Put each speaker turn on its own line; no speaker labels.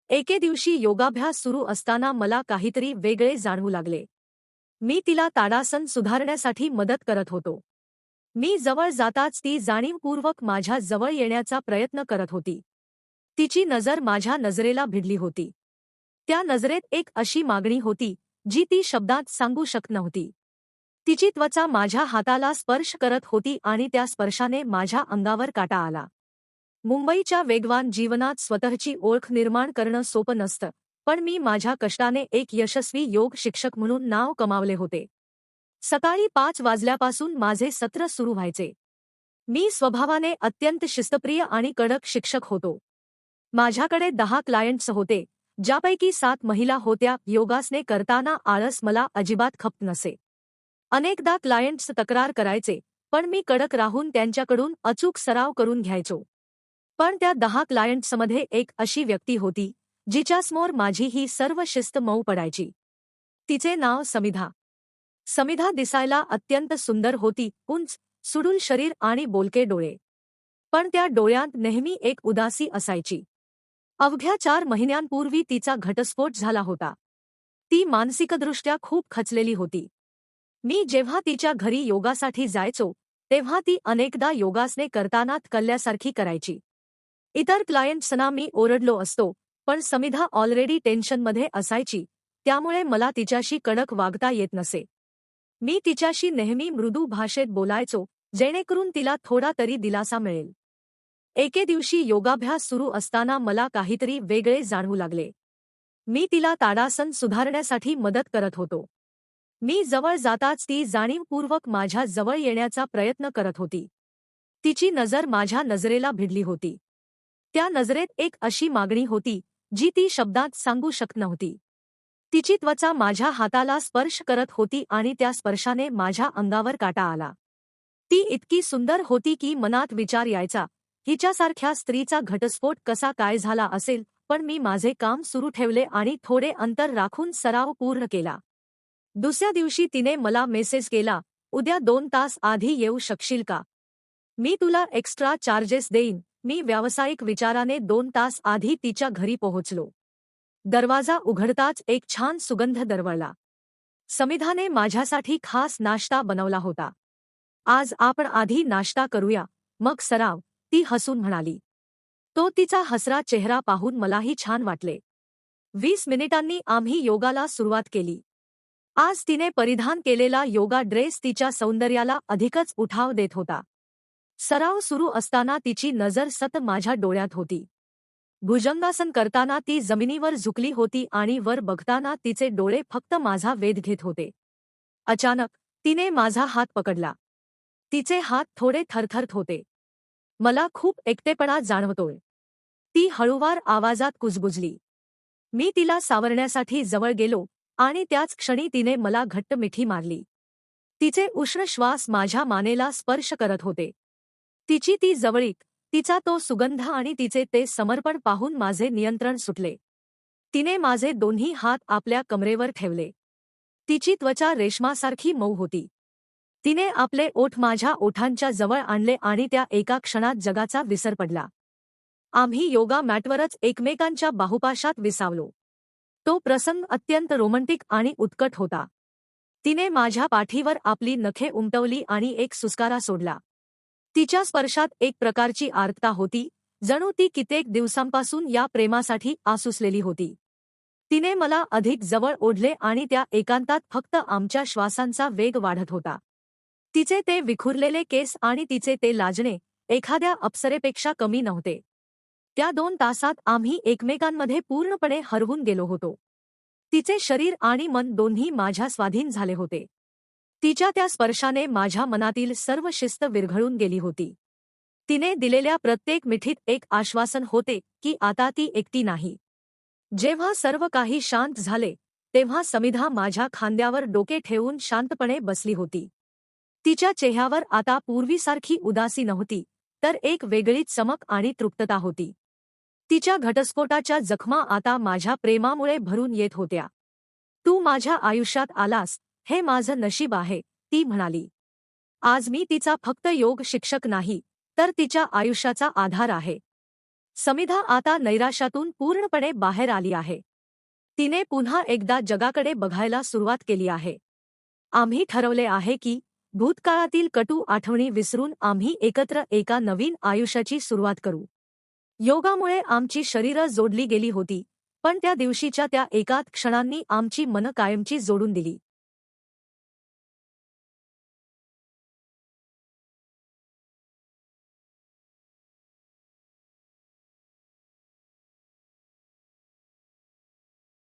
एके दिवशी योगाभ्यास सुरू असताना मला काहीतरी वेगळे जाणवू लागले. मी तिला ताडासन सुधारण्यासाठी मदत करत होतो. मी जवळ जाताच ती जाणीवपूर्वक माझ्या जवळ येण्याचा प्रयत्न करत होती. तिची नजर माझ्या नजरेला भिडली होती. त्या नजरेत एक अशी मागणी होती जी ती शब्दात सांगू शकत नव्हती. तिची त्वचा माझ्या हाताला स्पर्श करत होती आणि त्या स्पर्शाने माझ्या अंगावर काटा आला. मुंबईच्या वेगवान जीवनात स्वतःची ओळख निर्माण करणं सोपं नसतं, पण मी माझ्या कष्टाने एक यशस्वी योग शिक्षक म्हणून नाव कमावले होते. सकाळी 5 वाजल्यापासून माझे सत्र सुरू व्हायचे. मी स्वभावाने अत्यंत शिस्तप्रिय आणि कडक शिक्षक होतो. माझ्याकडे 10 क्लायंट्स होते, ज्यापैकी 7 महिला होत्या. योगासने करताना आळस मला अजिबात खपत नसे. अनेकदा क्लायंट्स तक्रार करायचे, पण मी कडक राहून त्यांच्याकडून अचूक सराव करून घ्यायचो. पण त्या 10 क्लायंट्समध्ये एक अशी व्यक्ती होती जिच्यासमोर माझी ही सर्व शिस्त मऊ पडायची. तिचे नाव समिधा. समिधा दिसायला अत्यंत सुंदर होती, उंच, सुडूल शरीर आणि बोलके डोळे. पण त्या डोळ्यांत नेहमी एक उदासी असायची. अवघ्या 4 महिन्यांपूर्वी तिचा घटस्फोट झाला होता. ती मानसिकदृष्ट्या खूप खचलेली होती. मी जेव्हा तिच्या घरी योगासाठी जायचो, तेव्हा ती अनेकदा योगासने करताना कल्ल्यासारखी करायची. इतर क्लायंट्सना मी ओरडलो असतो, पण समिधा ऑलरेडी टेन्शनमध्ये असायची, त्यामुळे मला तिच्याशी कडक वागता येत नसे. मी तिच्याशी नेहमी मृदू भाषेत बोलायचो, जेणेकरून तिला थोडा तरी दिलासा मिळेल. एके दिवशी योगाभ्यास सुरू असताना मला काहीतरी वेगळे जाणवू लागले. मी तिला ताडासन सुधारण्यासाठी मदत करत होतो. मी जवळ जाताच ती जाणीवपूर्वक माझ्या जवळ येण्याचा प्रयत्न करत होती. तिची नजर माझ्या नजरेला भिडली होती. त्या नजरेत एक अशी मागणी होती जी ती शब्दात सांगू शकत नव्हती. तिची त्वचा माझ्या हाताला स्पर्श करत होती आणि त्या स्पर्शाने माझ्या अंगावर काटा आला. ती इतकी सुंदर होती की मनात विचार यायचा, हिच्यासारख्या स्त्रीचा घटस्फोट कसा काय झाला असेल. पण मी माझे काम सुरू ठेवले आणि थोडे अंतर राखून सराव पूर्ण केला. दुसऱ्या दिवशी तिने मला मेसेज केला, उद्या 2 तास आधी येऊ शकशील का? मी तुला एक्स्ट्रा चार्जेस देईन. मी व्यावसायिक विचाराने 2 तास आधी तिच्या घरी पोहोचलो. दरवाजा उघडताच एक छान सुगंध दरवळला. समिधाने माझ्यासाठी खास नाश्ता बनवला होता. आज आपण आधी नाश्ता करूया, मग सराव, ती हसून म्हणाली. तो तिचा हसरा चेहरा पाहून मलाही छान वाटले. 20 मिनिटांनी आम्ही योगाला सुरुवात केली. आज तिने परिधान केलेला योगा ड्रेस तिच्या सौंदर्याला अधिकच उठाव देत होता. सराव सुरू असताना तिची नजर सतत माझ्या डोळ्यात होती. भुजंगासन करताना ती जमिनीवर झुकली होती आणि वर बघताना तिचे डोळे फक्त माझा वेध घेत होते. अचानक तिने माझा हात पकडला. तिचे हात थोडे थरथरत होते. मला खूप एकटेपणा जाणवतोय, ती हळूवार आवाजात कुजबुजली. मी तिला सावरण्यासाठी जवळ गेलो आणि त्याच क्षणी तिने मला घट्ट मिठी मारली. तिचे उष्ण श्वास माझ्या मानेला स्पर्श करत होते. तिची ती जवळीक, तिचा तो सुगंध आणि तिचे ते समर्पण पाहून माझे नियंत्रण सुटले. तिने माझे दोन्ही हात आपल्या कमरेवर ठेवले. तिची त्वचा रेशमासारखी मऊ होती. तिने आपले ओठ माझ्या ओठांच्या जवळ आणले आणि त्या एका क्षणात जगाचा विसर पडला. आम्ही योगा मॅटवरच एकमेकांच्या बाहुपाशात विसावलो. तो प्रसंग अत्यंत रोमंटिक आणि उत्कट होता. तिने माझ्या पाठीवर आपली नखे उमटवली आणि एक सुस्कारा सोडला. तिच्या स्पर्शात एक प्रकारची आर्तता होती, जणू ती कित्येक दिवसांपासून या प्रेमासाठी आसुसलेली होती. तिने मला अधिक जवळ ओढले आणि त्या एकांतात फक्त आमच्या श्वासांचा वेग वाढत होता. तिचे ते विखुरलेले केस आणि तिचे ते लाजणे एखाद्या अप्सरेपेक्षा कमी नव्हते. त्या 2 तासात आम्ही एकमेकांमध्ये पूर्णपणे हरवून गेलो होतो. तिचे शरीर आणि मन दोन्ही माझ्या स्वाधीन झाले होते. तिच्या त्या स्पर्शाने माझ्या मनातील सर्व शिस्त विरघळून गेली होती. तिने दिलेल्या प्रत्येक मिठीत एक आश्वासन होते की आता ती एकटी नाही. जेव्हा सर्व काही शांत झाले, तेव्हा समिधा माझ्या खांद्यावर डोके ठेवून शांतपणे बसली होती. तिच्या चेहऱ्यावर आता पूर्वीसारखी उदासी नव्हती, तर एक वेगळीच चमक आणि तृप्तता होती. तिच्या घटस्फोटाच्या जखमा आता माझ्या प्रेमामुळे भरून येत होत्या. तू माझ्या आयुष्यात आलास, हे माझं नशीब आहे, ती म्हणाली. आज मी तिचा फक्त योग शिक्षक नाही, तर तिच्या आयुष्याचा आधार आहे. समिधा आता नैराश्यातून पूर्णपणे बाहेर आली आहे. तिने पुन्हा एकदा जगाकडे बघायला सुरुवात केली आहे. आम्ही ठरवले आहे की भूतकाळातील कटू आठवणी विसरून आम्ही एकत्र एका नवीन आयुष्याची सुरुवात करू. योगामुळे आमची शरीरं जोडली गेली होती, पण त्या दिवशीच्या त्या एकाच क्षणांनी आमची मनं कायमची जोडून दिली.